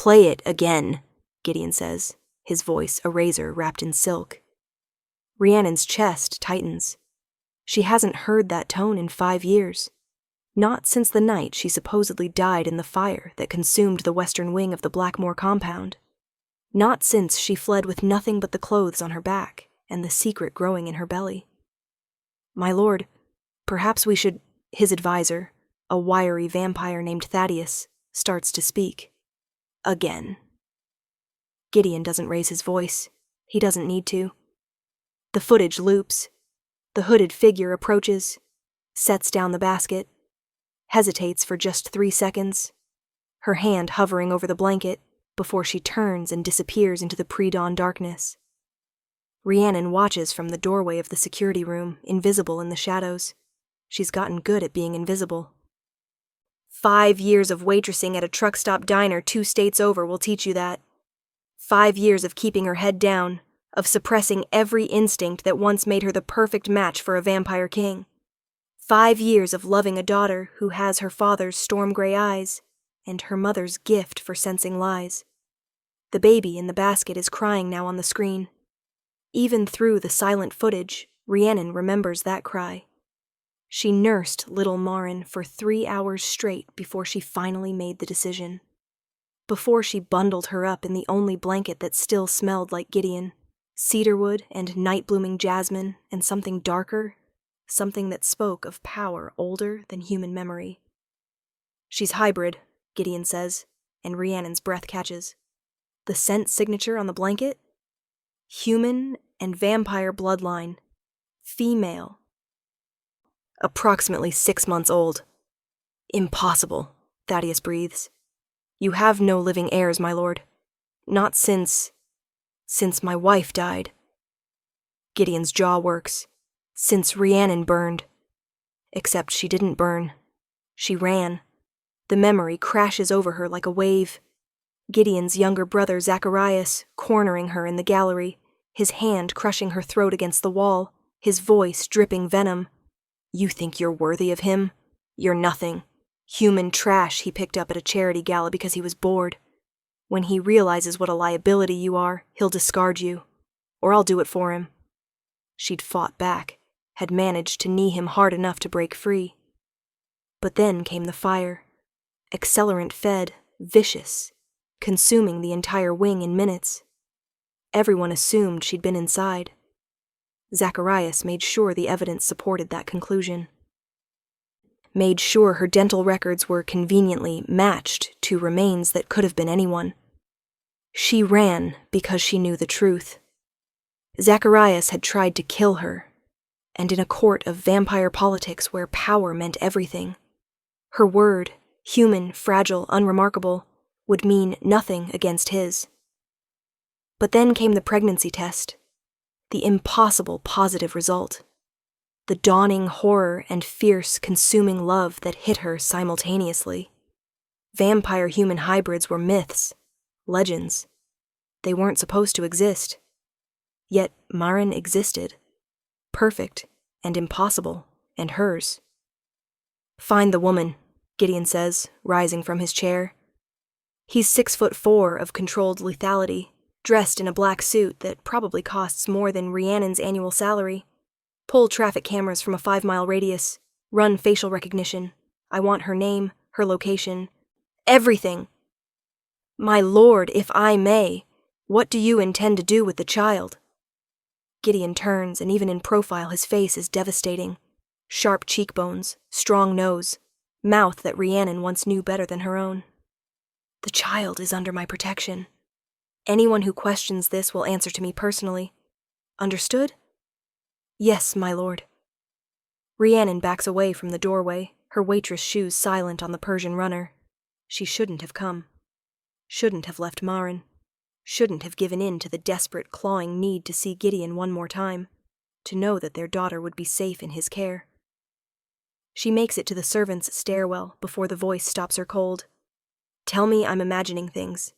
Play it again, Gideon says, his voice a razor wrapped in silk. Rhiannon's chest tightens. She hasn't heard that tone in 5 years. Not since the night she supposedly died in the fire that consumed the western wing of the Blackmore compound. Not since she fled with nothing but the clothes on her back and the secret growing in her belly. My lord, perhaps we should... His advisor, a wiry vampire named Thaddeus, starts to speak. Again. Gideon doesn't raise his voice. He doesn't need to. The footage loops. The hooded figure approaches, sets down the basket, hesitates for just 3 seconds, her hand hovering over the blanket before she turns and disappears into the pre-dawn darkness. Rhiannon watches from the doorway of the security room, invisible in the shadows. She's gotten good at being invisible. 5 years of waitressing at a truck stop diner 2 states over will teach you that. 5 years of keeping her head down, of suppressing every instinct that once made her the perfect match for a vampire king. 5 years of loving a daughter who has her father's storm-gray eyes and her mother's gift for sensing lies. The baby in the basket is crying now on the screen. Even through the silent footage, Rhiannon remembers that cry. She nursed little Marin for 3 hours straight before she finally made the decision. Before she bundled her up in the only blanket that still smelled like Gideon, cedarwood and night-blooming jasmine and something darker, something that spoke of power older than human memory. She's hybrid, Gideon says, and Rhiannon's breath catches. The scent signature on the blanket? Human and vampire bloodline. Female. Approximately 6 months old. Impossible, Thaddeus breathes. You have no living heirs, my lord. Not since my wife died. Gideon's jaw works. Since Rhiannon burned. Except she didn't burn. She ran. The memory crashes over her like a wave. Gideon's younger brother Zacharias cornering her in the gallery, his hand crushing her throat against the wall, his voice dripping venom. You think you're worthy of him? You're nothing. Human trash he picked up at a charity gala because he was bored. When he realizes what a liability you are, he'll discard you. Or I'll do it for him. She'd fought back, had managed to knee him hard enough to break free. But then came the fire. Accelerant-fed, vicious, consuming the entire wing in minutes. Everyone assumed she'd been inside. Zacharias made sure the evidence supported that conclusion. Made sure her dental records were conveniently matched to remains that could have been anyone. She ran because she knew the truth. Zacharias had tried to kill her, and in a court of vampire politics where power meant everything, her word, human, fragile, unremarkable, would mean nothing against his. But then came the pregnancy test, the impossible positive result, the dawning horror and fierce, consuming love that hit her simultaneously. Vampire-human hybrids were myths, legends. They weren't supposed to exist. Yet Marin existed, perfect and impossible, and hers. Find the woman, Gideon says, rising from his chair. He's 6'4" of controlled lethality, dressed in a black suit that probably costs more than Rhiannon's annual salary. Pull traffic cameras from a 5-mile radius. Run facial recognition. I want her name, her location. Everything! My lord, if I may, what do you intend to do with the child? Gideon turns, and even in profile his face is devastating. Sharp cheekbones, strong nose, mouth that Rhiannon once knew better than her own. The child is under my protection. Anyone who questions this will answer to me personally. Understood? Yes, my lord. Rhiannon backs away from the doorway, her waitress shoes silent on the Persian runner. She shouldn't have come. Shouldn't have left Marin. Shouldn't have given in to the desperate, clawing need to see Gideon one more time, to know that their daughter would be safe in his care. She makes it to the servants' stairwell before the voice stops her cold. Tell me I'm imagining things.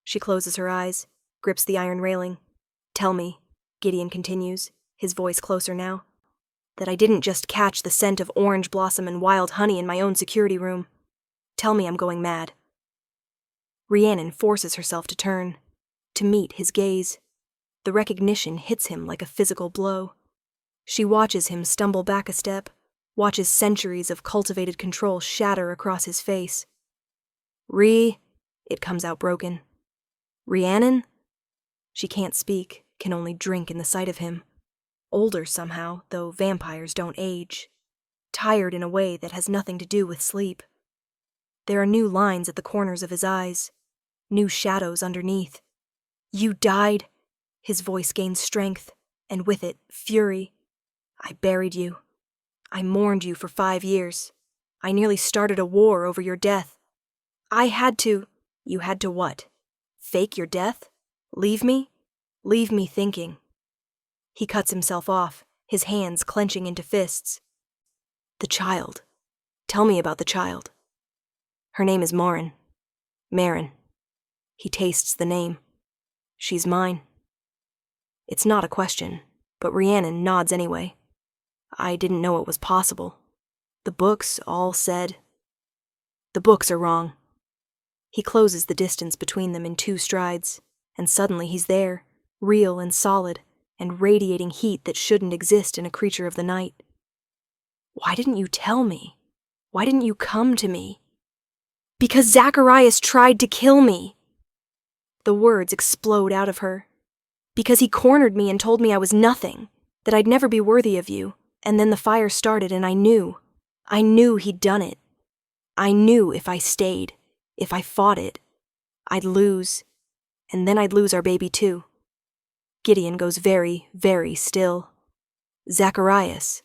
She closes her eyes, grips the iron railing. Tell me, Gideon continues, his voice closer now, that I didn't just catch the scent of orange blossom and wild honey in my own security room. Tell me I'm going mad. Rhiannon forces herself to turn, to meet his gaze. The recognition hits him like a physical blow. She watches him stumble back a step, watches centuries of cultivated control shatter across his face. It comes out broken. Rhiannon? She can't speak, can only drink in the sight of him. Older somehow, though vampires don't age. Tired in a way that has nothing to do with sleep. There are new lines at the corners of his eyes, new shadows underneath. You died? His voice gains strength, and with it, fury. I buried you. I mourned you for 5 years. I nearly started a war over your death. I had to... You had to what? Fake your death? Leave me? Leave me thinking. He cuts himself off, his hands clenching into fists. The child. Tell me about the child. Her name is Marin. Marin. He tastes the name. She's mine. It's not a question, but Rhiannon nods anyway. I didn't know it was possible. The books all said... The books are wrong. He closes the distance between them in 2 strides, and suddenly he's there, real and solid, and radiating heat that shouldn't exist in a creature of the night. Why didn't you tell me? Why didn't you come to me? Because Zacharias tried to kill me. The words explode out of her. Because he cornered me and told me I was nothing, that I'd never be worthy of you, and then the fire started and I knew. I knew he'd done it. I knew if I stayed, if I fought it, I'd lose, and then I'd lose our baby too. Gideon goes very, very still. Zacharias.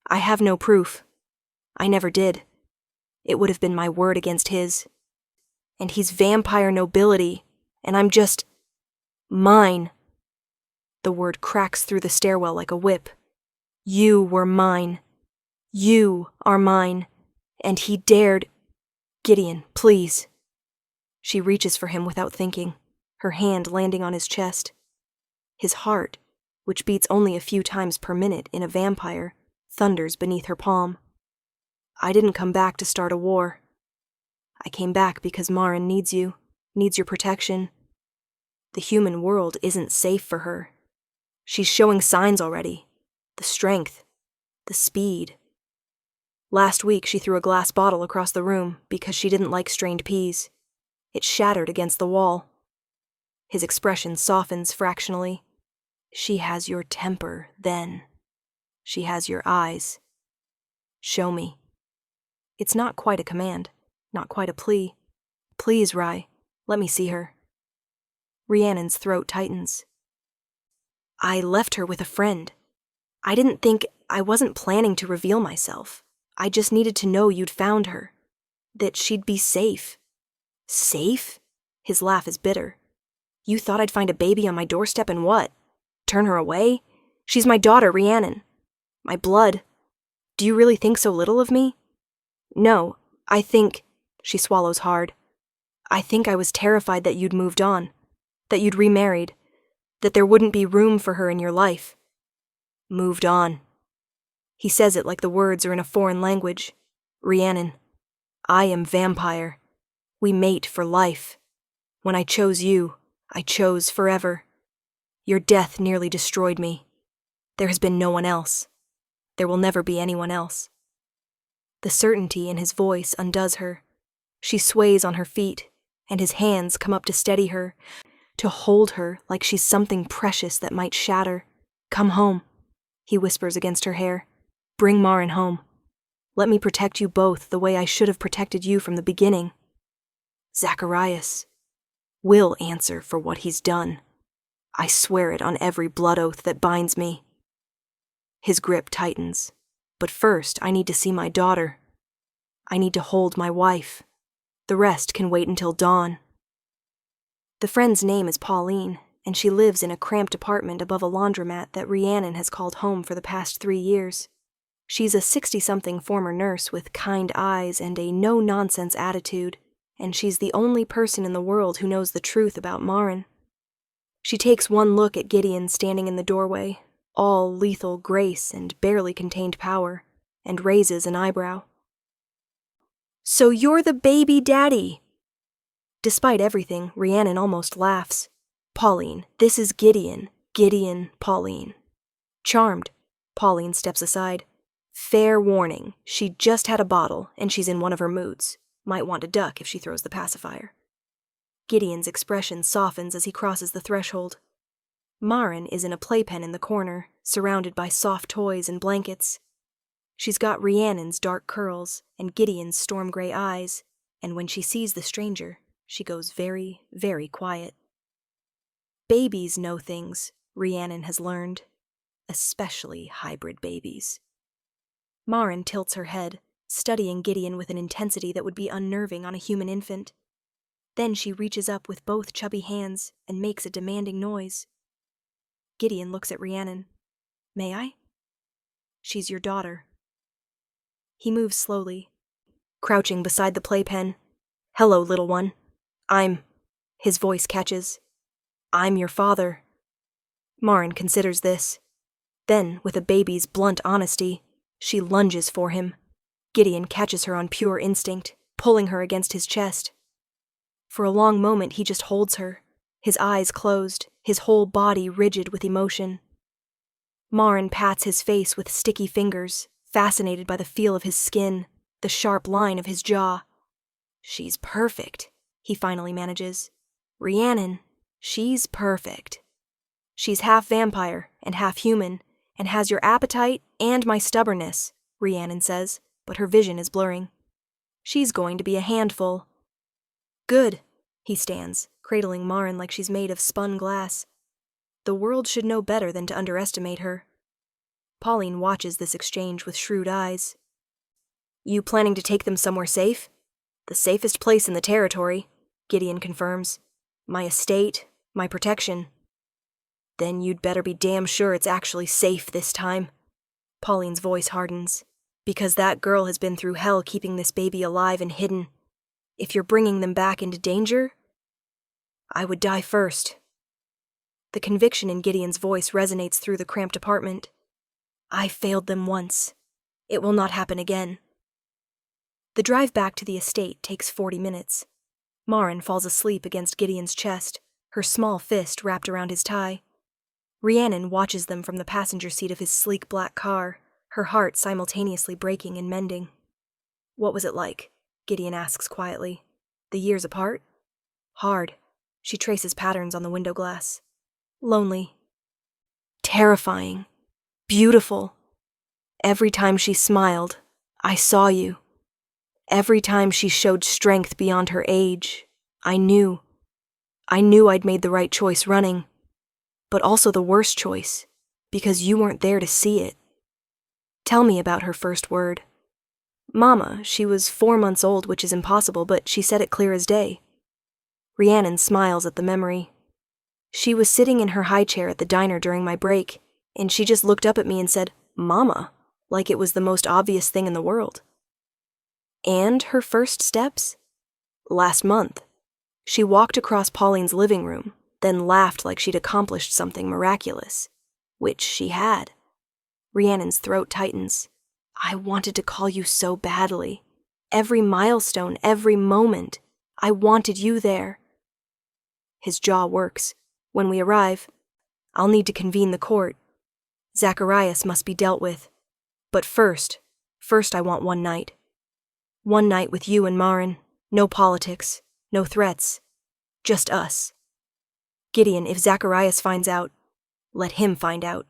I have no proof. I never did. It would have been my word against his. And he's vampire nobility, and I'm just... mine. The word cracks through the stairwell like a whip. You were mine. You are mine. And he dared... Gideon, please. She reaches for him without thinking, her hand landing on his chest. His heart, which beats only a few times per minute in a vampire, thunders beneath her palm. I didn't come back to start a war. I came back because Marin needs you, needs your protection. The human world isn't safe for her. She's showing signs already. The strength, the speed. Last week she threw a glass bottle across the room because she didn't like strained peas. It shattered against the wall. His expression softens fractionally. She has your temper, then. She has your eyes. Show me. It's not quite a command, not quite a plea. Please, Rye, let me see her. Rhiannon's throat tightens. I left her with a friend. I wasn't planning to reveal myself. I just needed to know you'd found her. That she'd be safe. Safe? His laugh is bitter. You thought I'd find a baby on my doorstep and what? Turn her away? She's my daughter, Rhiannon. My blood. Do you really think so little of me? No, I think... She swallows hard. I think I was terrified that you'd moved on. That you'd remarried. That there wouldn't be room for her in your life. Moved on. He says it like the words are in a foreign language. Rhiannon, I am vampire. We mate for life. When I chose you, I chose forever. Your death nearly destroyed me. There has been no one else. There will never be anyone else. The certainty in his voice undoes her. She sways on her feet, and his hands come up to steady her, to hold her like she's something precious that might shatter. Come home, he whispers against her hair. Bring Marin home. Let me protect you both the way I should have protected you from the beginning. Zacharias will answer for what he's done. I swear it on every blood oath that binds me. His grip tightens. But first, I need to see my daughter. I need to hold my wife. The rest can wait until dawn. The friend's name is Pauline, and she lives in a cramped apartment above a laundromat that Rhiannon has called home for the past 3 years. She's a 60-something former nurse with kind eyes and a no-nonsense attitude, and she's the only person in the world who knows the truth about Marin. She takes one look at Gideon standing in the doorway, all lethal grace and barely contained power, and raises an eyebrow. So you're the baby daddy? Despite everything, Rhiannon almost laughs. Pauline, this is Gideon. Gideon, Pauline. Charmed. Pauline steps aside. Fair warning, she just had a bottle, and she's in one of her moods. Might want to duck if she throws the pacifier. Gideon's expression softens as he crosses the threshold. Maren is in a playpen in the corner, surrounded by soft toys and blankets. She's got Rhiannon's dark curls and Gideon's storm gray eyes, and when she sees the stranger, she goes very, very quiet. Babies know things, Rhiannon has learned, especially hybrid babies. Maren tilts her head, studying Gideon with an intensity that would be unnerving on a human infant. Then she reaches up with both chubby hands and makes a demanding noise. Gideon looks at Rhiannon. May I? She's your daughter. He moves slowly, crouching beside the playpen. Hello, little one. His voice catches. I'm your father. Maren considers this. Then, with a baby's blunt honesty, she lunges for him. Gideon catches her on pure instinct, pulling her against his chest. For a long moment he just holds her, his eyes closed, his whole body rigid with emotion. Maren pats his face with sticky fingers, fascinated by the feel of his skin, the sharp line of his jaw. She's perfect, he finally manages. Rhiannon, she's perfect. She's half vampire and half human, and has your appetite and my stubbornness, Rhiannon says, but her vision is blurring. She's going to be a handful. Good, he stands, cradling Maren like she's made of spun glass. The world should know better than to underestimate her. Pauline watches this exchange with shrewd eyes. You planning to take them somewhere safe? The safest place in the territory, Gideon confirms. My estate, my protection. Then you'd better be damn sure it's actually safe this time. Pauline's voice hardens. Because that girl has been through hell keeping this baby alive and hidden. If you're bringing them back into danger, I would die first. The conviction in Gideon's voice resonates through the cramped apartment. I failed them once. It will not happen again. The drive back to the estate takes 40 minutes. Maren falls asleep against Gideon's chest, her small fist wrapped around his tie. Rhiannon watches them from the passenger seat of his sleek black car, her heart simultaneously breaking and mending. What was it like? Gideon asks quietly. The years apart? Hard. She traces patterns on the window glass. Lonely. Terrifying. Beautiful. Every time she smiled, I saw you. Every time she showed strength beyond her age, I knew. I knew I'd made the right choice running, but also the worst choice, because you weren't there to see it. Tell me about her first word. Mama, she was 4 months old, which is impossible, but she said it clear as day. Rhiannon smiles at the memory. She was sitting in her high chair at the diner during my break, and she just looked up at me and said, Mama, like it was the most obvious thing in the world. And her first steps? Last month. She walked across Pauline's living room, then laughed like she'd accomplished something miraculous. Which she had. Rhiannon's throat tightens. I wanted to call you so badly. Every milestone, every moment. I wanted you there. His jaw works. When we arrive, I'll need to convene the court. Zacharias must be dealt with. But first I want one night. One night with you and Maren. No politics, no threats. Just us. Gideon, if Zacharias finds out, let him find out.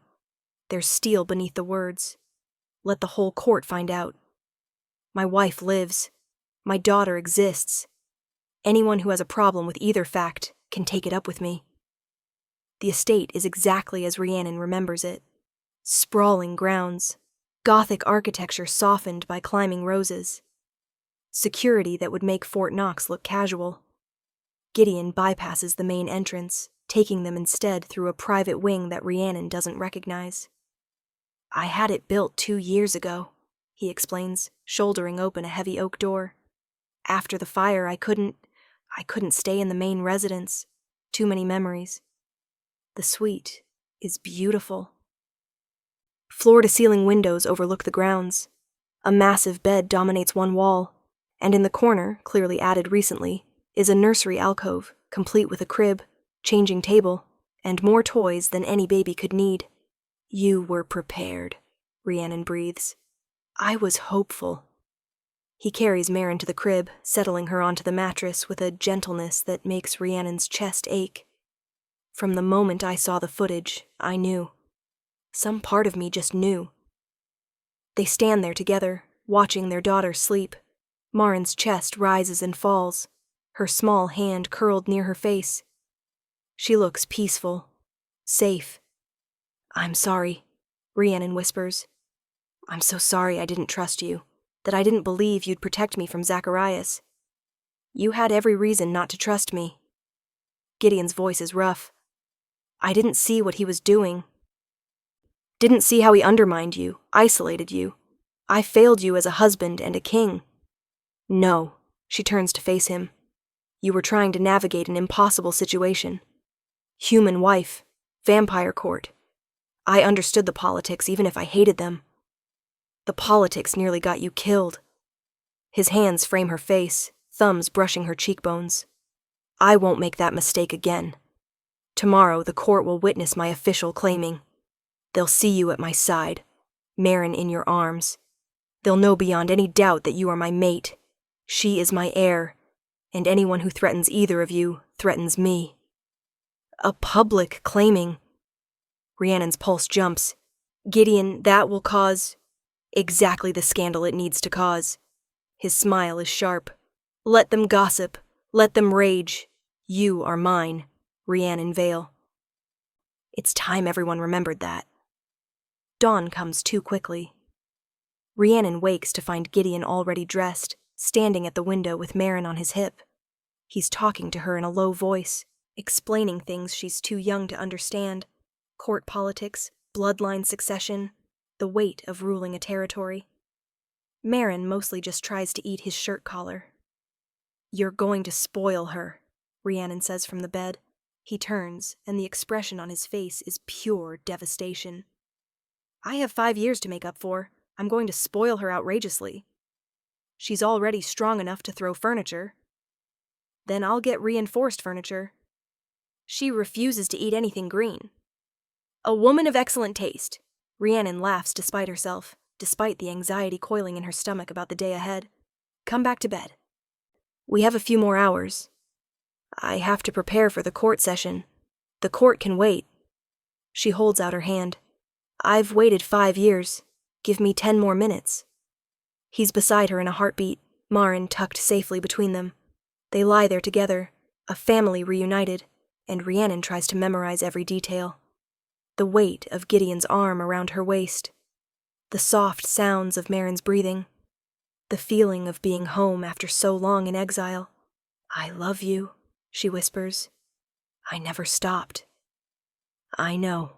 There's steel beneath the words. Let the whole court find out. My wife lives. My daughter exists. Anyone who has a problem with either fact can take it up with me. The estate is exactly as Rhiannon remembers it. Sprawling grounds. Gothic architecture softened by climbing roses. Security that would make Fort Knox look casual. Gideon bypasses the main entrance, taking them instead through a private wing that Rhiannon doesn't recognize. I had it built 2 years ago, he explains, shouldering open a heavy oak door. After the fire, I couldn't stay in the main residence. Too many memories. The suite is beautiful. Floor-to-ceiling windows overlook the grounds. A massive bed dominates one wall, and in the corner, clearly added recently, is a nursery alcove, complete with a crib, changing table, and more toys than any baby could need. You were prepared, Rhiannon breathes. I was hopeful. He carries Maren to the crib, settling her onto the mattress with a gentleness that makes Rhiannon's chest ache. From the moment I saw the footage, I knew. Some part of me just knew. They stand there together, watching their daughter sleep. Maren's chest rises and falls, her small hand curled near her face. She looks peaceful, safe. I'm sorry, Rhiannon whispers. I'm so sorry I didn't trust you, that I didn't believe you'd protect me from Zacharias. You had every reason not to trust me. Gideon's voice is rough. I didn't see what he was doing. Didn't see how he undermined you, isolated you. I failed you as a husband and a king. No, she turns to face him. You were trying to navigate an impossible situation. Human wife, vampire court. I understood the politics even if I hated them. The politics nearly got you killed. His hands frame her face, thumbs brushing her cheekbones. I won't make that mistake again. Tomorrow the court will witness my official claiming. They'll see you at my side, Maren in your arms. They'll know beyond any doubt that you are my mate. She is my heir, and anyone who threatens either of you threatens me. A public claiming. Rhiannon's pulse jumps. Gideon, that will cause exactly the scandal it needs to cause. His smile is sharp. Let them gossip. Let them rage. You are mine, Rhiannon Vale. It's time everyone remembered that. Dawn comes too quickly. Rhiannon wakes to find Gideon already dressed, standing at the window with Maren on his hip. He's talking to her in a low voice, explaining things she's too young to understand. Court politics, bloodline succession, the weight of ruling a territory. Maren mostly just tries to eat his shirt collar. You're going to spoil her, Rhiannon says from the bed. He turns, and the expression on his face is pure devastation. I have 5 years to make up for. I'm going to spoil her outrageously. She's already strong enough to throw furniture. Then I'll get reinforced furniture. She refuses to eat anything green. A woman of excellent taste. Rhiannon laughs despite herself, despite the anxiety coiling in her stomach about the day ahead. Come back to bed. We have a few more hours. I have to prepare for the court session. The court can wait. She holds out her hand. I've waited 5 years. Give me 10 more minutes. He's beside her in a heartbeat, Maren tucked safely between them. They lie there together, a family reunited, and Rhiannon tries to memorize every detail. The weight of Gideon's arm around her waist. The soft sounds of Maren's breathing. The feeling of being home after so long in exile. I love you, she whispers. I never stopped. I know.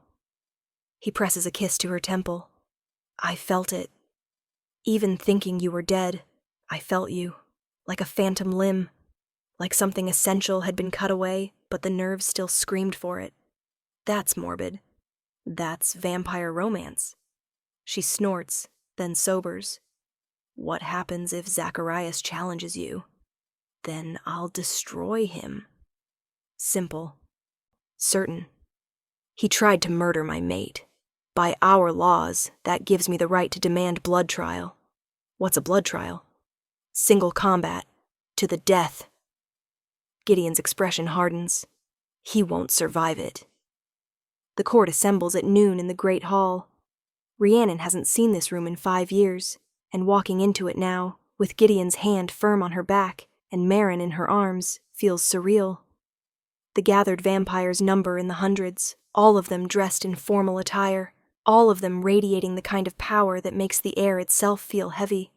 He presses a kiss to her temple. I felt it. Even thinking you were dead, I felt you, like a phantom limb, like something essential had been cut away, but the nerves still screamed for it. That's morbid. That's vampire romance. She snorts, then sobers. What happens if Zacharias challenges you? Then I'll destroy him. Simple. Certain. He tried to murder my mate. By our laws, that gives me the right to demand blood trial. What's a blood trial? Single combat. To the death. Gideon's expression hardens. He won't survive it. The court assembles at noon in the great hall. Rhiannon hasn't seen this room in 5 years, and walking into it now, with Gideon's hand firm on her back and Maren in her arms, feels surreal. The gathered vampires number in the hundreds, all of them dressed in formal attire, all of them radiating the kind of power that makes the air itself feel heavy.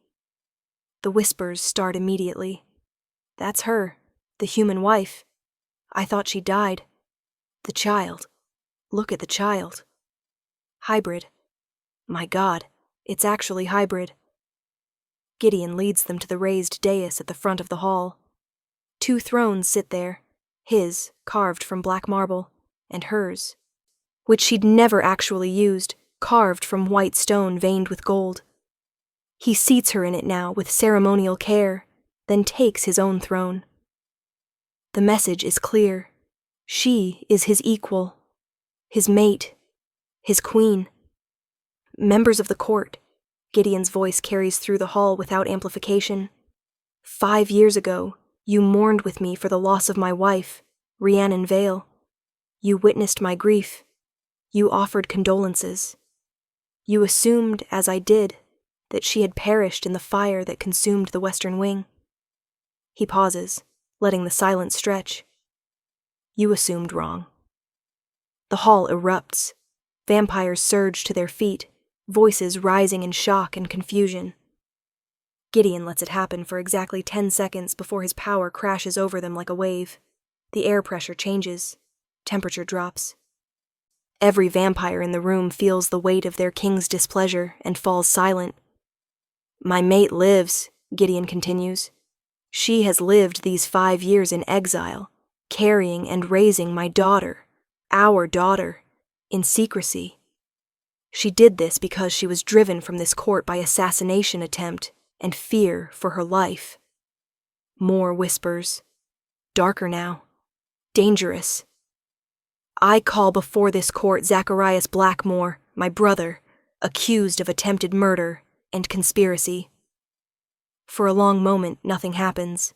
The whispers start immediately. That's her, the human wife. I thought she died. The child. Look at the child. Hybrid. My God, it's actually hybrid. Gideon leads them to the raised dais at the front of the hall. 2 thrones sit there, his, carved from black marble, and hers, which she'd never actually used, carved from white stone veined with gold. He seats her in it now with ceremonial care, then takes his own throne. The message is clear. She is his equal, his mate, his queen. Members of the court, Gideon's voice carries through the hall without amplification. 5 years ago, you mourned with me for the loss of my wife, Rhiannon Vale. You witnessed my grief. You offered condolences. You assumed, as I did, that she had perished in the fire that consumed the western wing. He pauses, letting the silence stretch. You assumed wrong. The hall erupts. Vampires surge to their feet, voices rising in shock and confusion. Gideon lets it happen for exactly 10 seconds before his power crashes over them like a wave. The air pressure changes. Temperature drops. Every vampire in the room feels the weight of their king's displeasure and falls silent. My mate lives, Gideon continues. She has lived these 5 years in exile, carrying and raising my daughter, our daughter, in secrecy. She did this because she was driven from this court by assassination attempt and fear for her life. More whispers. Darker now. Dangerous. I call before this court Zacharias Blackmore, my brother, accused of attempted murder and conspiracy. For a long moment, nothing happens.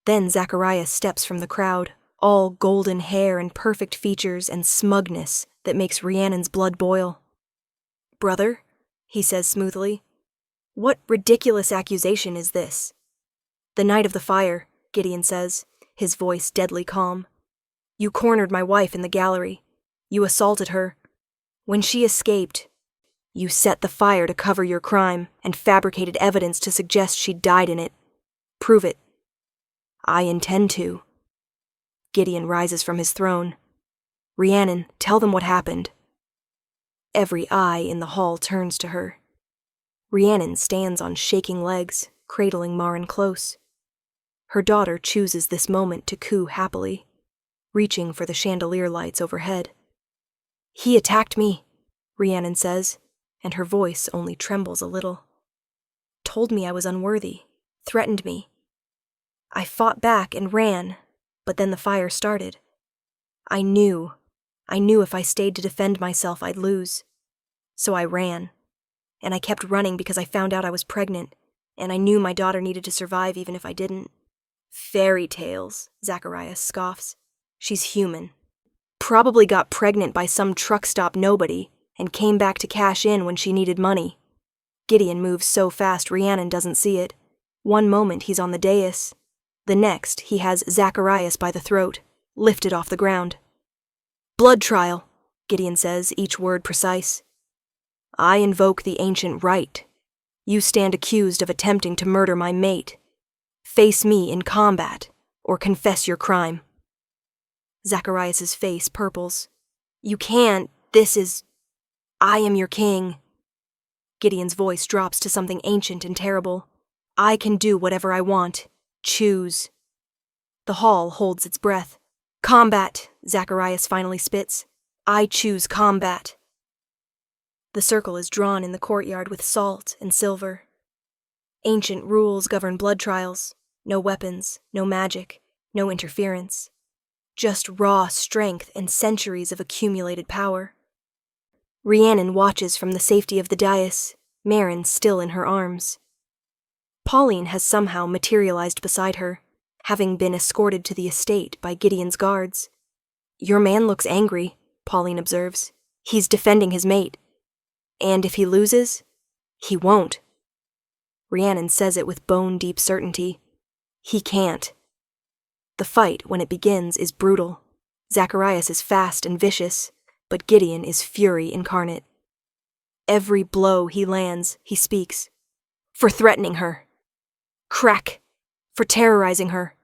Then Zacharias steps from the crowd, all golden hair and perfect features and smugness that makes Rhiannon's blood boil. Brother, he says smoothly, what ridiculous accusation is this? The night of the fire, Gideon says, his voice deadly calm. You cornered my wife in the gallery. You assaulted her. When she escaped, you set the fire to cover your crime and fabricated evidence to suggest she died in it. Prove it. I intend to. Gideon rises from his throne. Rhiannon, tell them what happened. Every eye in the hall turns to her. Rhiannon stands on shaking legs, cradling Marin close. Her daughter chooses this moment to coo happily, reaching for the chandelier lights overhead. He attacked me, Rhiannon says, and her voice only trembles a little. Told me I was unworthy, threatened me. I fought back and ran, but then the fire started. I knew if I stayed to defend myself I'd lose. So I ran, and I kept running because I found out I was pregnant, and I knew my daughter needed to survive even if I didn't. Fairy tales, Zacharias scoffs. She's human. Probably got pregnant by some truck stop nobody and came back to cash in when she needed money. Gideon moves so fast Rhiannon doesn't see it. One moment he's on the dais. The next he has Zacharias by the throat, lifted off the ground. Blood trial, Gideon says, each word precise. I invoke the ancient right. You stand accused of attempting to murder my mate. Face me in combat, or confess your crime. Zacharias' face purples. You can't, I am your king. Gideon's voice drops to something ancient and terrible. I can do whatever I want. Choose. The hall holds its breath. Combat, Zacharias finally spits. I choose combat. The circle is drawn in the courtyard with salt and silver. Ancient rules govern blood trials. No weapons, no magic, no interference. Just raw strength and centuries of accumulated power. Rhiannon watches from the safety of the dais, Marin still in her arms. Pauline has somehow materialized beside her, having been escorted to the estate by Gideon's guards. Your man looks angry, Pauline observes. He's defending his mate. And if he loses, he won't. Rhiannon says it with bone-deep certainty. He can't. The fight, when it begins, is brutal. Zacharias is fast and vicious, but Gideon is fury incarnate. Every blow he lands, he speaks. For threatening her. Crack. For terrorizing her.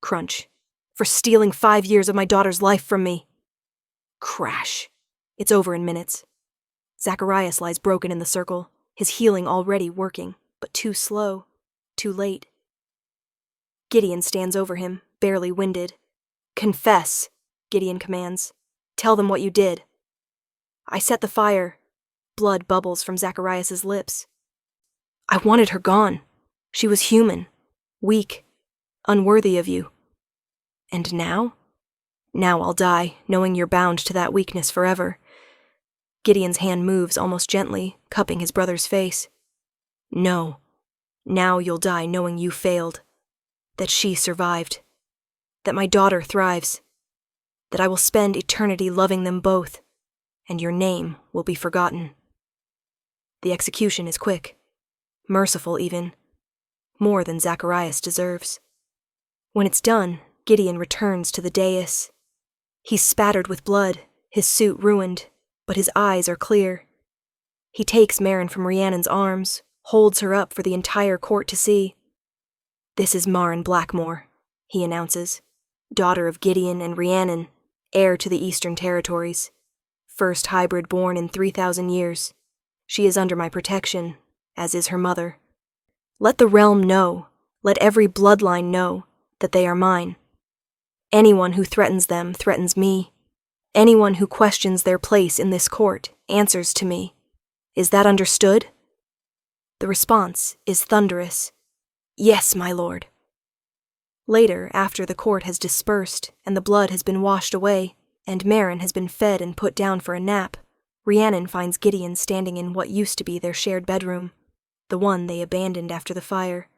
Crunch. For stealing 5 years of my daughter's life from me. Crash. It's over in minutes. Zacharias lies broken in the circle, his healing already working, but too slow, too late. Gideon stands over him, barely winded. Confess, Gideon commands. Tell them what you did. I set the fire. Blood bubbles from Zacharias' lips. I wanted her gone. She was human, weak, unworthy of you. And now? Now I'll die, knowing you're bound to that weakness forever. Gideon's hand moves almost gently, cupping his brother's face. No. Now you'll die knowing you failed. That she survived. That my daughter thrives. That I will spend eternity loving them both, and your name will be forgotten. The execution is quick. Merciful even. More than Zacharias deserves. When it's done, Gideon returns to the dais. He's spattered with blood, his suit ruined, but his eyes are clear. He takes Maren from Rhiannon's arms, holds her up for the entire court to see. This is Maren Blackmore, he announces, daughter of Gideon and Rhiannon, heir to the Eastern Territories. First hybrid born in 3,000 years. She is under my protection, as is her mother. Let the realm know, let every bloodline know, that they are mine. Anyone who threatens them threatens me. Anyone who questions their place in this court answers to me. Is that understood? The response is thunderous. Yes, my lord. Later, after the court has dispersed and the blood has been washed away, and Maren has been fed and put down for a nap, Rhiannon finds Gideon standing in what used to be their shared bedroom, the one they abandoned after the fire.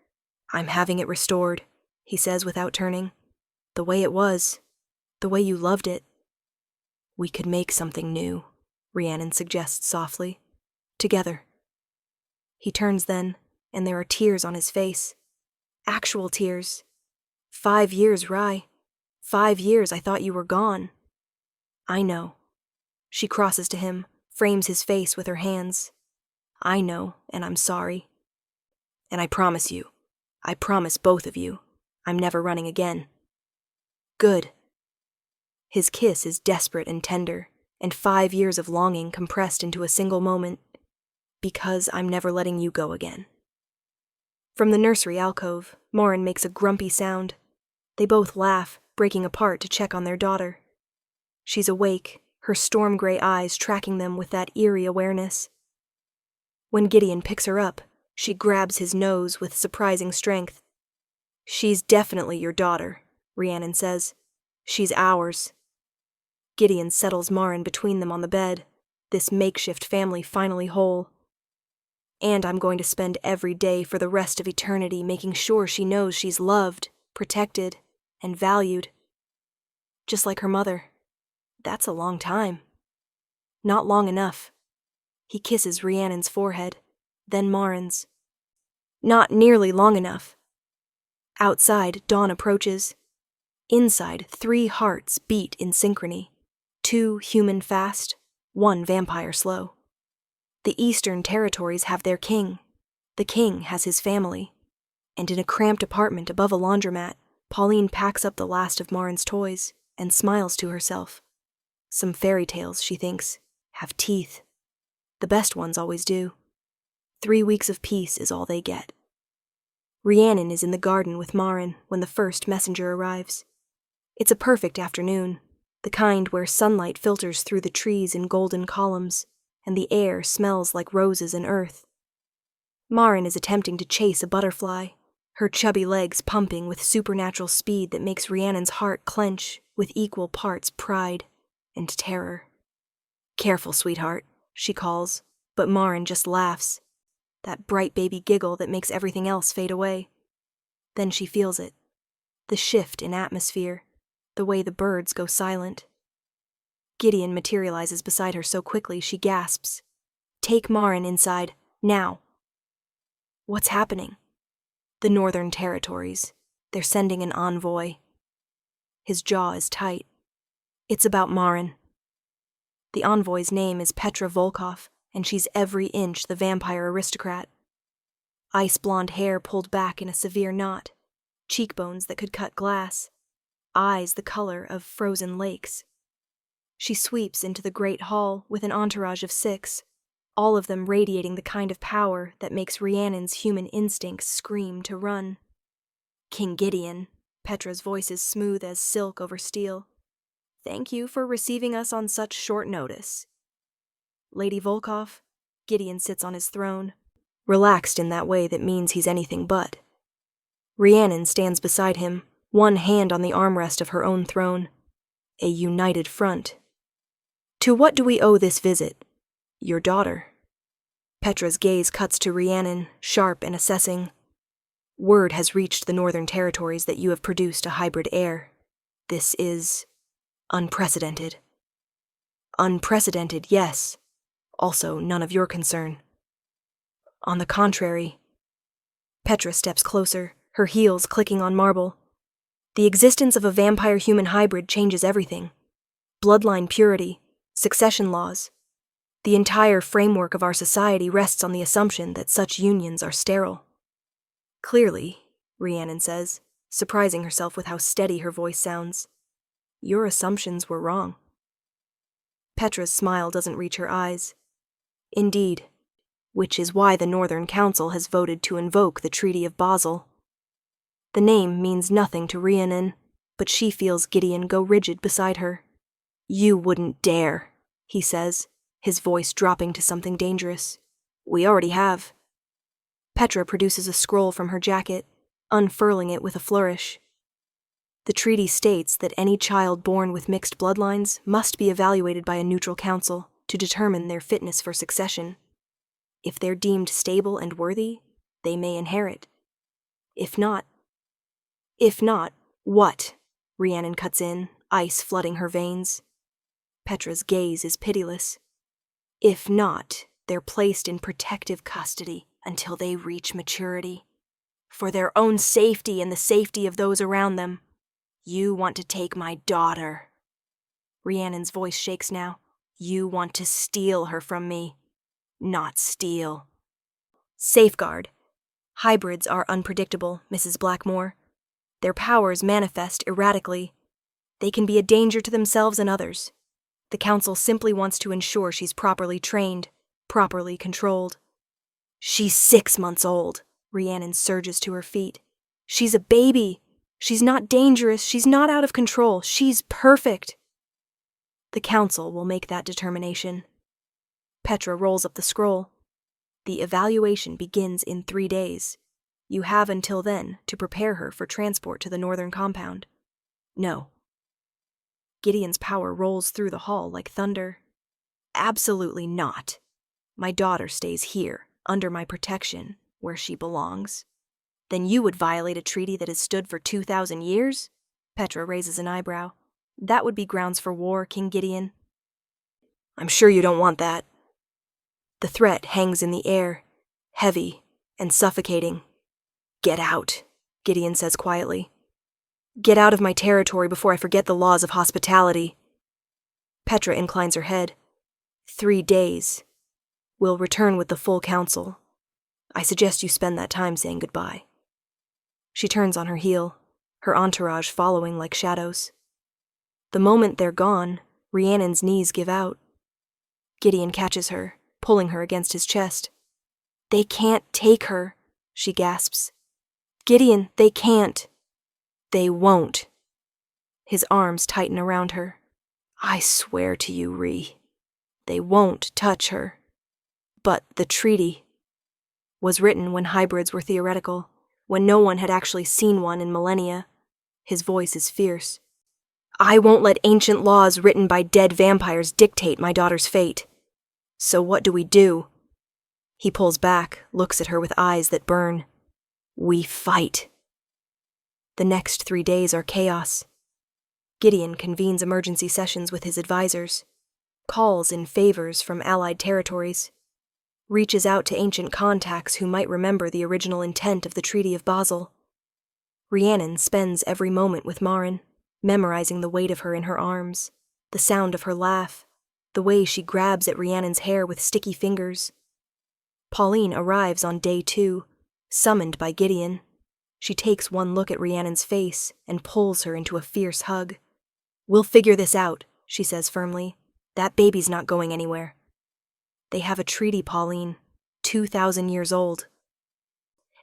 I'm having it restored, he says without turning. The way it was, the way you loved it. We could make something new, Rhiannon suggests softly. Together. He turns then, and there are tears on his face. Actual tears. 5 years, Rye. 5 years I thought you were gone. I know. She crosses to him, frames his face with her hands. I know, and I'm sorry. And I promise you, I promise both of you, I'm never running again. Good. His kiss is desperate and tender, and 5 years of longing compressed into a single moment. Because I'm never letting you go again. From the nursery alcove, Maren makes a grumpy sound. They both laugh, breaking apart to check on their daughter. She's awake, her storm-gray eyes tracking them with that eerie awareness. When Gideon picks her up, she grabs his nose with surprising strength. She's definitely your daughter, Rhiannon says. She's ours. Gideon settles Maren between them on the bed, this makeshift family finally whole. And I'm going to spend every day for the rest of eternity making sure she knows she's loved, protected, and valued. Just like her mother. That's a long time. Not long enough. He kisses Rhiannon's forehead, then Maren's. Not nearly long enough. Outside, dawn approaches. Inside, 3 hearts beat in synchrony. 2 human fast, 1 vampire slow. The Eastern Territories have their king. The king has his family. And in a cramped apartment above a laundromat, Pauline packs up the last of Maren's toys and smiles to herself. Some fairy tales, she thinks, have teeth. The best ones always do. 3 weeks of peace is all they get. Rhiannon is in the garden with Maren when the first messenger arrives. It's a perfect afternoon, the kind where sunlight filters through the trees in golden columns, and the air smells like roses and earth. Maren is attempting to chase a butterfly, her chubby legs pumping with supernatural speed that makes Rhiannon's heart clench with equal parts pride and terror. Careful, sweetheart, she calls, but Maren just laughs, that bright baby giggle that makes everything else fade away. Then she feels it, the shift in atmosphere, the way the birds go silent. Gideon materializes beside her so quickly she gasps. Take Maren inside, now. What's happening? The Northern Territories. They're sending an envoy. His jaw is tight. It's about Maren. The envoy's name is Petra Volkov, and she's every inch the vampire aristocrat. Ice-blonde hair pulled back in a severe knot, cheekbones that could cut glass, eyes the color of frozen lakes. She sweeps into the great hall with an entourage of 6, all of them radiating the kind of power that makes Rhiannon's human instincts scream to run. King Gideon, Petra's voice is smooth as silk over steel. Thank you for receiving us on such short notice. Lady Volkov, Gideon sits on his throne, relaxed in that way that means he's anything but. Rhiannon stands beside him, one hand on the armrest of her own throne. A united front. To what do we owe this visit? Your daughter. Petra's gaze cuts to Rhiannon, sharp and assessing. Word has reached the Northern Territories that you have produced a hybrid heir. This is unprecedented. Unprecedented, yes. Also none of your concern. On the contrary. Petra steps closer, her heels clicking on marble. The existence of a vampire-human hybrid changes everything. Bloodline purity, succession laws. The entire framework of our society rests on the assumption that such unions are sterile. Clearly, Rhiannon says, surprising herself with how steady her voice sounds, your assumptions were wrong. Petra's smile doesn't reach her eyes. Indeed, which is why the Northern Council has voted to invoke the Treaty of Basel. The name means nothing to Rhiannon, but she feels Gideon go rigid beside her. You wouldn't dare, he says, his voice dropping to something dangerous. We already have. Petra produces a scroll from her jacket, unfurling it with a flourish. The treaty states that any child born with mixed bloodlines must be evaluated by a neutral council to determine their fitness for succession. If they're deemed stable and worthy, they may inherit. If not, what? Rhiannon cuts in, ice flooding her veins. Petra's gaze is pitiless. If not, they're placed in protective custody until they reach maturity. For their own safety and the safety of those around them. You want to take my daughter. Rhiannon's voice shakes now. You want to steal her from me. Not steal. Safeguard. Hybrids are unpredictable, Mrs. Blackmore. Their powers manifest erratically. They can be a danger to themselves and others. The council simply wants to ensure she's properly trained, properly controlled. She's 6 months old. Rhiannon surges to her feet. She's a baby. She's not dangerous. She's not out of control. She's perfect. The council will make that determination. Petra rolls up the scroll. The evaluation begins in 3 days. You have until then to prepare her for transport to the northern compound. No. Gideon's power rolls through the hall like thunder. Absolutely not. My daughter stays here, under my protection, where she belongs. Then you would violate a treaty that has stood for 2,000 years? Petra raises an eyebrow. That would be grounds for war, King Gideon. I'm sure you don't want that. The threat hangs in the air, heavy and suffocating. Get out, Gideon says quietly. Get out of my territory before I forget the laws of hospitality. Petra inclines her head. 3 days. We'll return with the full council. I suggest you spend that time saying goodbye. She turns on her heel, her entourage following like shadows. The moment they're gone, Rhiannon's knees give out. Gideon catches her, pulling her against his chest. They can't take her, she gasps. Gideon, they can't. They won't. His arms tighten around her. I swear to you, Rhi, they won't touch her. But the treaty was written when hybrids were theoretical, when no one had actually seen one in millennia. His voice is fierce. I won't let ancient laws written by dead vampires dictate my daughter's fate. So what do we do? He pulls back, looks at her with eyes that burn. We fight. The next 3 days are chaos. Gideon convenes emergency sessions with his advisors, calls in favors from allied territories, reaches out to ancient contacts who might remember the original intent of the Treaty of Basel. Rhiannon spends every moment with Marin, memorizing the weight of her in her arms, the sound of her laugh, the way she grabs at Rhiannon's hair with sticky fingers. Pauline arrives on day 2, summoned by Gideon. She takes one look at Rhiannon's face and pulls her into a fierce hug. We'll figure this out, she says firmly. That baby's not going anywhere. They have a treaty, Pauline, 2,000 years old.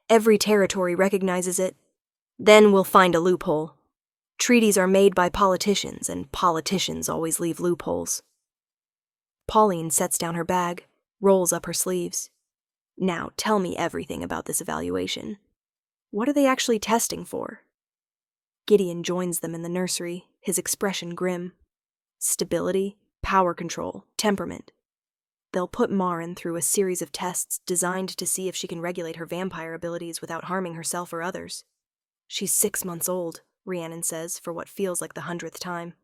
Every territory recognizes it. Then we'll find a loophole. Treaties are made by politicians, and politicians always leave loopholes. Pauline sets down her bag, rolls up her sleeves. Now tell me everything about this evaluation. What are they actually testing for? Gideon joins them in the nursery, his expression grim. Stability, power control, temperament. They'll put Marin through a series of tests designed to see if she can regulate her vampire abilities without harming herself or others. She's 6 months old, Rhiannon says, for what feels like the 100th time.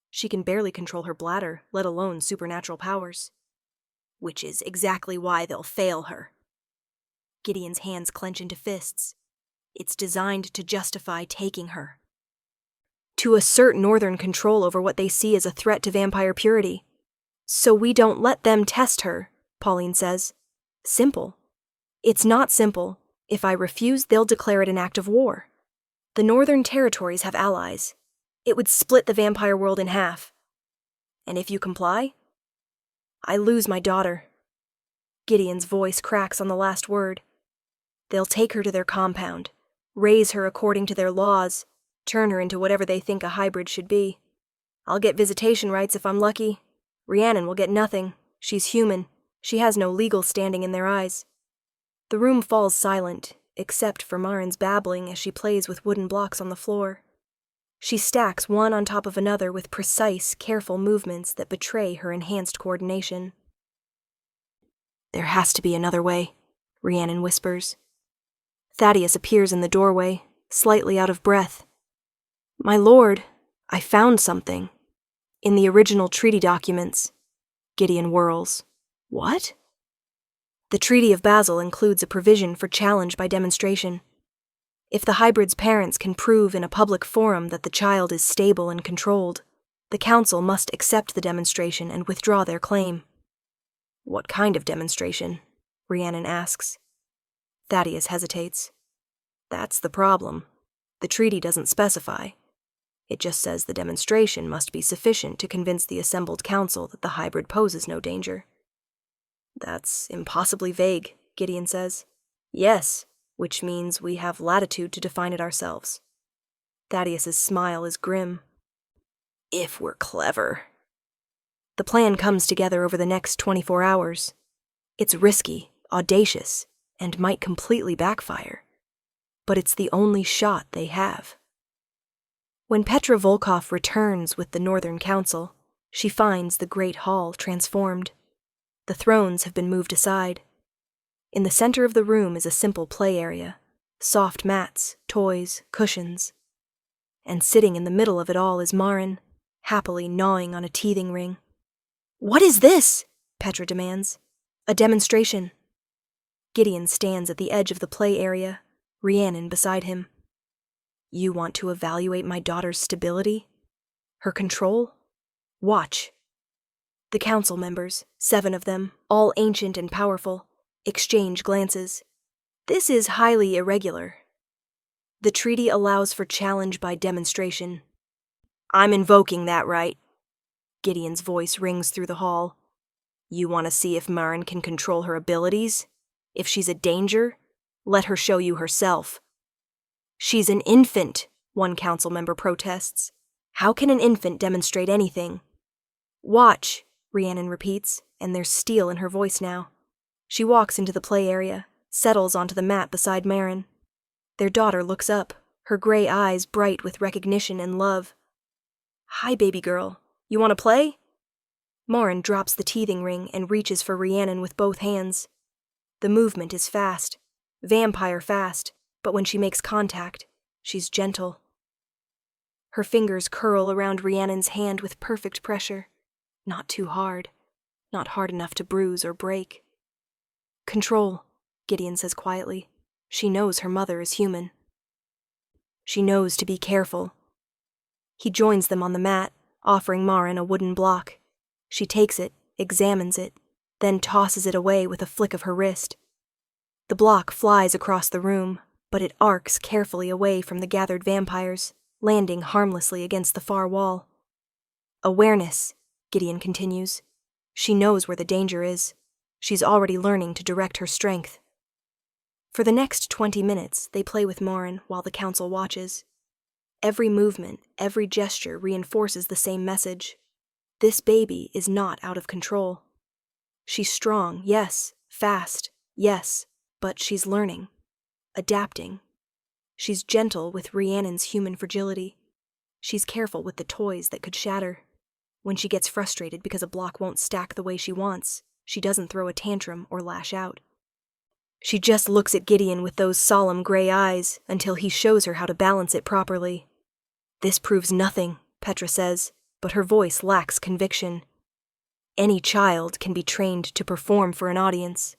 She can barely control her bladder, let alone supernatural powers. Which is exactly why they'll fail her. Gideon's hands clench into fists. It's designed to justify taking her. To assert Northern control over what they see as a threat to vampire purity. So we don't let them test her, Pauline says. Simple. It's not simple. If I refuse, they'll declare it an act of war. The Northern territories have allies. It would split the vampire world in half. And if you comply, I lose my daughter. Gideon's voice cracks on the last word. They'll take her to their compound, raise her according to their laws, turn her into whatever they think a hybrid should be. I'll get visitation rights if I'm lucky. Rhiannon will get nothing. She's human. She has no legal standing in their eyes. The room falls silent, except for Marin's babbling as she plays with wooden blocks on the floor. She stacks one on top of another with precise, careful movements that betray her enhanced coordination. There has to be another way, Rhiannon whispers. Thaddeus appears in the doorway, slightly out of breath. My lord, I found something. In the original treaty documents. Gideon whirls. What? The Treaty of Basel includes a provision for challenge by demonstration. If the hybrid's parents can prove in a public forum that the child is stable and controlled, the council must accept the demonstration and withdraw their claim. What kind of demonstration? Rhiannon asks. Thaddeus hesitates. That's the problem. The treaty doesn't specify. It just says the demonstration must be sufficient to convince the assembled council that the hybrid poses no danger. That's impossibly vague, Gideon says. Yes, which means we have latitude to define it ourselves. Thaddeus's smile is grim. If we're clever. The plan comes together over the next 24 hours. It's risky, audacious, and might completely backfire. But it's the only shot they have. When Petra Volkov returns with the Northern Council, she finds the Great Hall transformed. The thrones have been moved aside. In the center of the room is a simple play area, soft mats, toys, cushions. And sitting in the middle of it all is Marin, happily gnawing on a teething ring. What is this? Petra demands. A demonstration. Gideon stands at the edge of the play area, Rhiannon beside him. You want to evaluate my daughter's stability? Her control? Watch. The council members, 7 of them, all ancient and powerful, exchange glances. This is highly irregular. The treaty allows for challenge by demonstration. I'm invoking that right. Gideon's voice rings through the hall. You want to see if Marin can control her abilities? If she's a danger? Let her show you herself. She's an infant, one council member protests. How can an infant demonstrate anything? Watch, Rhiannon repeats, and there's steel in her voice now. She walks into the play area, settles onto the mat beside Marin. Their daughter looks up, her gray eyes bright with recognition and love. Hi, baby girl. You want to play? Marin drops the teething ring and reaches for Rhiannon with both hands. The movement is fast, vampire fast, but when she makes contact, she's gentle. Her fingers curl around Rhiannon's hand with perfect pressure. Not too hard. Not hard enough to bruise or break. Control, Gideon says quietly. She knows her mother is human. She knows to be careful. He joins them on the mat, offering Marin a wooden block. She takes it, examines it, then tosses it away with a flick of her wrist. The block flies across the room, but it arcs carefully away from the gathered vampires, landing harmlessly against the far wall. Awareness, Gideon continues. She knows where the danger is. She's already learning to direct her strength. For the next 20 minutes, they play with Marin while the council watches. Every movement, every gesture reinforces the same message. This baby is not out of control. She's strong, yes, fast, yes, but she's learning, adapting. She's gentle with Rhiannon's human fragility. She's careful with the toys that could shatter. When she gets frustrated because a block won't stack the way she wants, she doesn't throw a tantrum or lash out. She just looks at Gideon with those solemn gray eyes until he shows her how to balance it properly. This proves nothing, Petra says, but her voice lacks conviction. Any child can be trained to perform for an audience.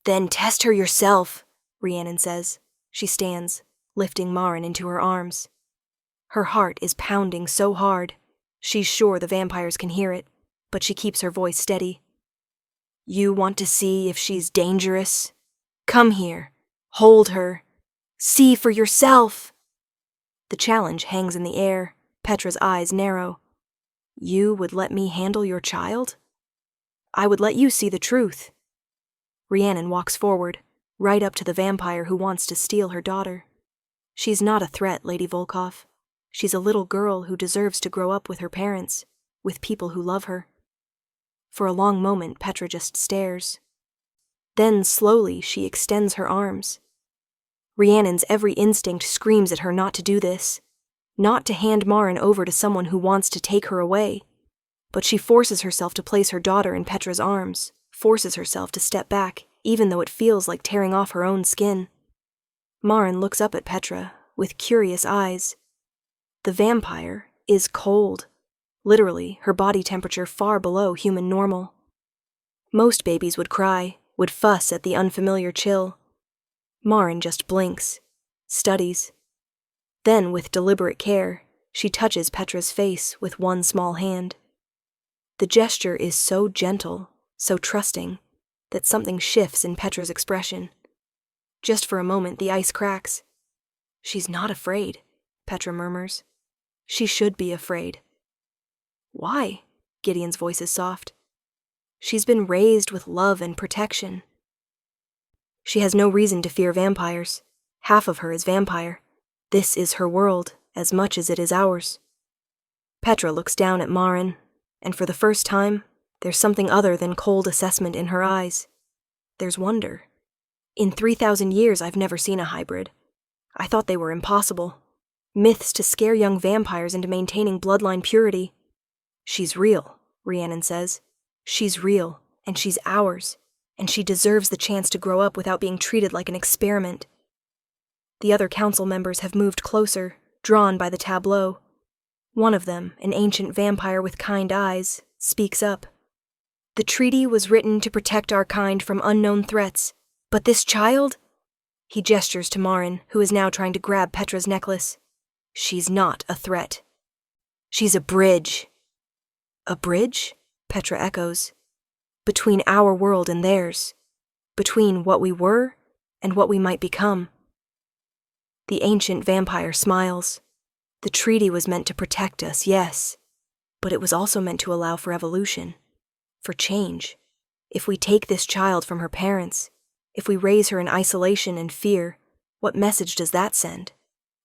Then test her yourself, Rhiannon says. She stands, lifting Maren into her arms. Her heart is pounding so hard. She's sure the vampires can hear it, but she keeps her voice steady. You want to see if she's dangerous? Come here. Hold her. See for yourself. The challenge hangs in the air. Petra's eyes narrow. You would let me handle your child? I would let you see the truth. Rhiannon walks forward, right up to the vampire who wants to steal her daughter. She's not a threat, Lady Volkov. She's a little girl who deserves to grow up with her parents, with people who love her. For a long moment, Petra just stares. Then, slowly, she extends her arms. Rhiannon's every instinct screams at her not to do this, not to hand Maren over to someone who wants to take her away. But she forces herself to place her daughter in Petra's arms, forces herself to step back, even though it feels like tearing off her own skin. Maren looks up at Petra with curious eyes. The vampire is cold. Literally, her body temperature far below human normal. Most babies would cry, would fuss at the unfamiliar chill. Maren just blinks, studies. Then, with deliberate care, she touches Petra's face with one small hand. The gesture is so gentle, so trusting, that something shifts in Petra's expression. Just for a moment, the ice cracks. She's not afraid, Petra murmurs. She should be afraid. Why? Gideon's voice is soft. She's been raised with love and protection. She has no reason to fear vampires. Half of her is vampire. This is her world, as much as it is ours. Petra looks down at Maren, and for the first time, there's something other than cold assessment in her eyes. There's wonder. In 3,000 years, I've never seen a hybrid. I thought they were impossible. Myths to scare young vampires into maintaining bloodline purity. She's real, Rhiannon says. She's real, and she's ours, and she deserves the chance to grow up without being treated like an experiment. The other council members have moved closer, drawn by the tableau. One of them, an ancient vampire with kind eyes, speaks up. The treaty was written to protect our kind from unknown threats, but this child? He gestures to Maren, who is now trying to grab Petra's necklace. She's not a threat. She's a bridge. A bridge? Petra echoes. Between our world and theirs. Between what we were and what we might become. The ancient vampire smiles. The treaty was meant to protect us, yes, but it was also meant to allow for evolution, for change. If we take this child from her parents, if we raise her in isolation and fear, what message does that send?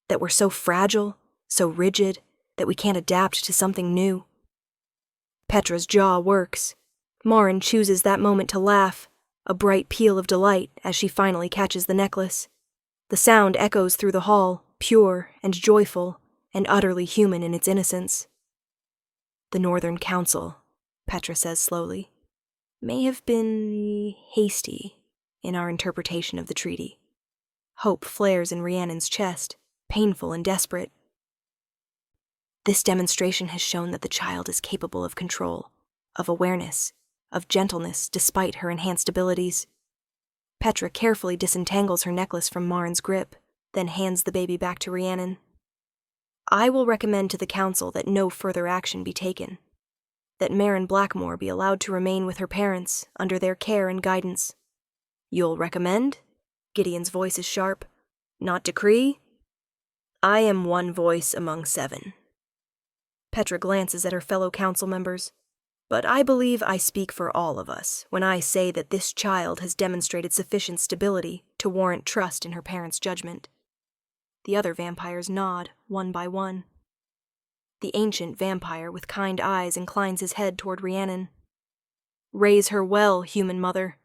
That we're so fragile, so rigid, that we can't adapt to something new. Petra's jaw works. Maren chooses that moment to laugh, a bright peal of delight as she finally catches the necklace. The sound echoes through the hall, pure and joyful, and utterly human in its innocence. The Northern Council, Petra says slowly, may have been hasty in our interpretation of the treaty. Hope flares in Rhiannon's chest, painful and desperate. This demonstration has shown that the child is capable of control, of awareness, of gentleness despite her enhanced abilities. Petra carefully disentangles her necklace from Maren's grip, then hands the baby back to Rhiannon. I will recommend to the council that no further action be taken, that Maren Blackmore be allowed to remain with her parents under their care and guidance. You'll recommend? Gideon's voice is sharp. Not decree? I am one voice among 7. Petra glances at her fellow council members. But I believe I speak for all of us when I say that this child has demonstrated sufficient stability to warrant trust in her parents' judgment. The other vampires nod, one by one. The ancient vampire with kind eyes inclines his head toward Rhiannon. Raise her well, human mother.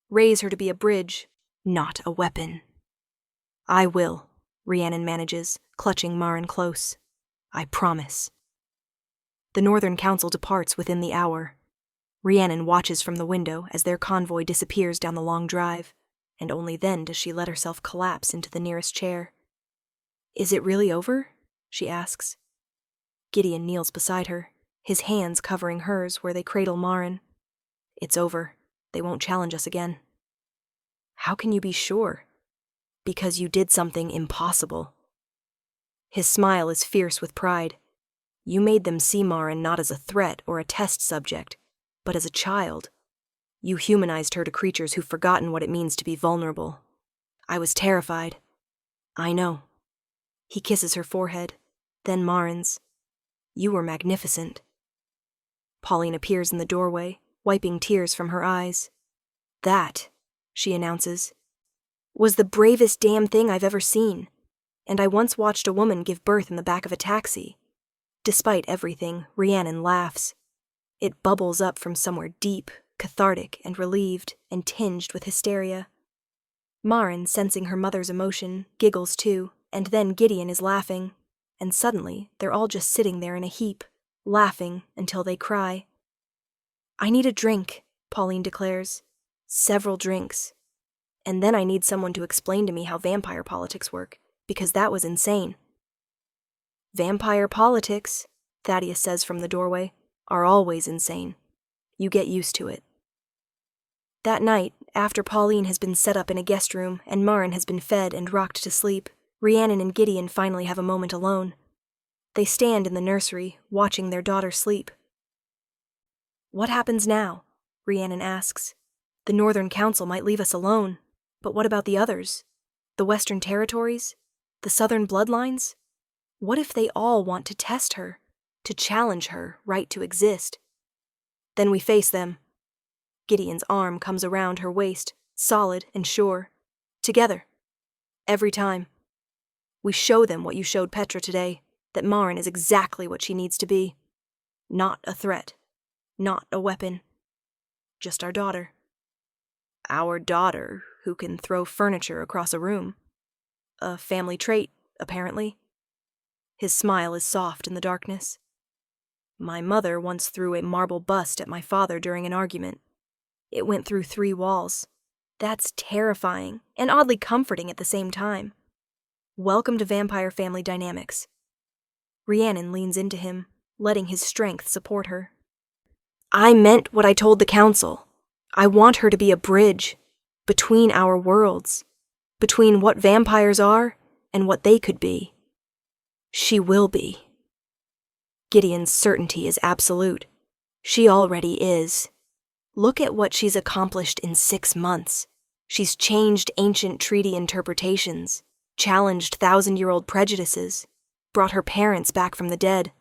Raise her to be a bridge, not a weapon. I will, Rhiannon manages, clutching Maren close. I promise. The Northern Council departs within the hour. Rhiannon watches from the window as their convoy disappears down the long drive, and only then does she let herself collapse into the nearest chair. Is it really over? She asks. Gideon kneels beside her, his hands covering hers where they cradle Maren. It's over. They won't challenge us again. How can you be sure? Because you did something impossible. His smile is fierce with pride. You made them see Maren not as a threat or a test subject, but as a child. You humanized her to creatures who've forgotten what it means to be vulnerable. I was terrified. I know. He kisses her forehead, then Maren's. You were magnificent. Pauline appears in the doorway, wiping tears from her eyes. That, she announces, was the bravest damn thing I've ever seen, and I once watched a woman give birth in the back of a taxi. Despite everything, Rhiannon laughs. It bubbles up from somewhere deep, cathartic and relieved, and tinged with hysteria. Maren, sensing her mother's emotion, giggles too, and then Gideon is laughing, and suddenly they're all just sitting there in a heap, laughing until they cry. I need a drink, Pauline declares. Several drinks. And then I need someone to explain to me how vampire politics work, because that was insane. Vampire politics, Thaddeus says from the doorway, are always insane. You get used to it. That night, after Pauline has been set up in a guest room and Maren has been fed and rocked to sleep, Rhiannon and Gideon finally have a moment alone. They stand in the nursery, watching their daughter sleep. What happens now? Rhiannon asks. The Northern Council might leave us alone, but what about the others? The Western Territories? The Southern Bloodlines? What if they all want to test her, to challenge her right to exist? Then we face them. Gideon's arm comes around her waist, solid and sure. Together. Every time. We show them what you showed Petra today, that Maren is exactly what she needs to be. Not a threat. Not a weapon. Just our daughter. Our daughter, who can throw furniture across a room. A family trait, apparently. His smile is soft in the darkness. My mother once threw a marble bust at my father during an argument. It went through 3 walls. That's terrifying, and oddly comforting at the same time. Welcome to vampire family dynamics. Rhiannon leans into him, letting his strength support her. I meant what I told the council. I want her to be a bridge between our worlds, between what vampires are and what they could be. She will be. Gideon's certainty is absolute. She already is. Look at what she's accomplished in 6 months. She's changed ancient treaty interpretations, challenged 1,000-year-old prejudices, brought her parents back from the dead.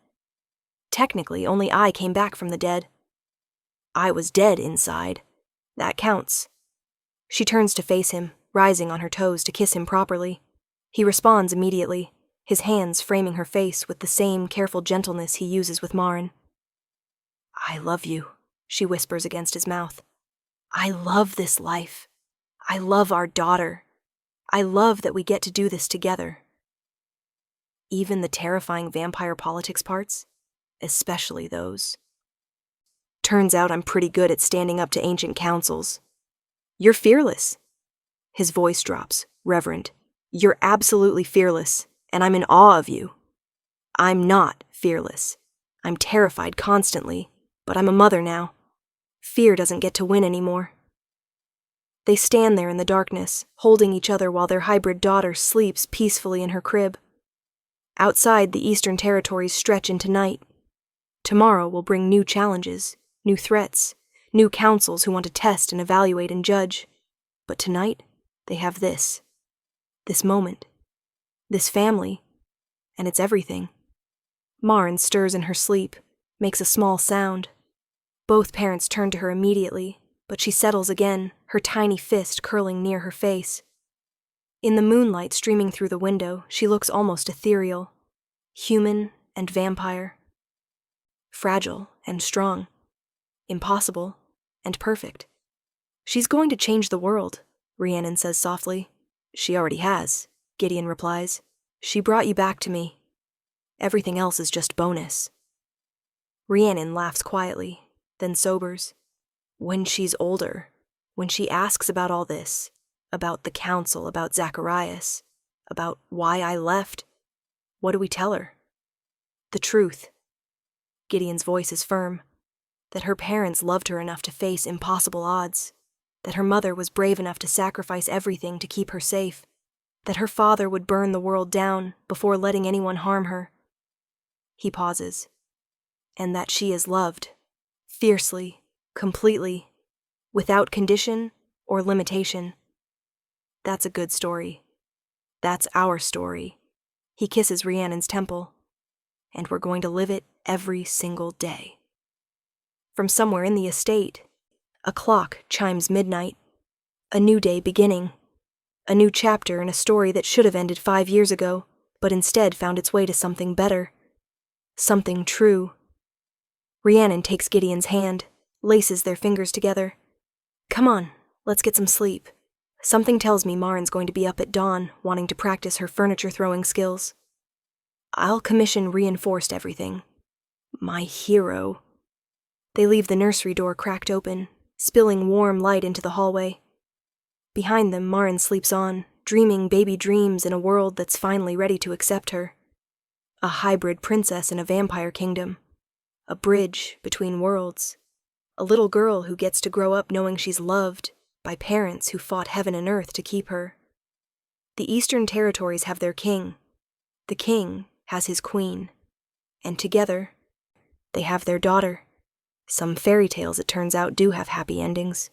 Technically, only I came back from the dead. I was dead inside. That counts. She turns to face him, rising on her toes to kiss him properly. He responds immediately, his hands framing her face with the same careful gentleness he uses with Maren. I love you, she whispers against his mouth. I love this life. I love our daughter. I love that we get to do this together. Even the terrifying vampire politics parts, especially those. Turns out I'm pretty good at standing up to ancient councils. You're fearless. His voice drops, reverent. You're absolutely fearless, and I'm in awe of you. I'm not fearless. I'm terrified constantly, but I'm a mother now. Fear doesn't get to win anymore. They stand there in the darkness, holding each other while their hybrid daughter sleeps peacefully in her crib. Outside, the Eastern Territories stretch into night. Tomorrow will bring new challenges, new threats, new councils who want to test and evaluate and judge. But tonight, they have this moment, this family, and it's everything. Maren stirs in her sleep, makes a small sound. Both parents turn to her immediately, but she settles again, her tiny fist curling near her face. In the moonlight streaming through the window, she looks almost ethereal, human and vampire. Fragile and strong. Impossible and perfect. She's going to change the world, Rhiannon says softly. She already has, Gideon replies. She brought you back to me. Everything else is just bonus. Rhiannon laughs quietly, then sobers. When she's older, when she asks about all this, about the council, about Zacharias, about why I left, what do we tell her? The truth. Gideon's voice is firm. That her parents loved her enough to face impossible odds. That her mother was brave enough to sacrifice everything to keep her safe. That her father would burn the world down before letting anyone harm her. He pauses. And that she is loved. Fiercely. Completely. Without condition or limitation. That's a good story. That's our story. He kisses Rhiannon's temple. And we're going to live it every single day. From somewhere in the estate, a clock chimes midnight. A new day beginning. A new chapter in a story that should have ended 5 years ago, but instead found its way to something better. Something true. Rhiannon takes Gideon's hand, laces their fingers together. Come on, let's get some sleep. Something tells me Marin's going to be up at dawn, wanting to practice her furniture-throwing skills. I'll commission reinforced everything. My hero. They leave the nursery door cracked open, spilling warm light into the hallway. Behind them, Marin sleeps on, dreaming baby dreams in a world that's finally ready to accept her. A hybrid princess in a vampire kingdom. A bridge between worlds. A little girl who gets to grow up knowing she's loved by parents who fought heaven and earth to keep her. The Eastern Territories have their king. The king has his queen. And together, they have their daughter. Some fairy tales, it turns out, do have happy endings.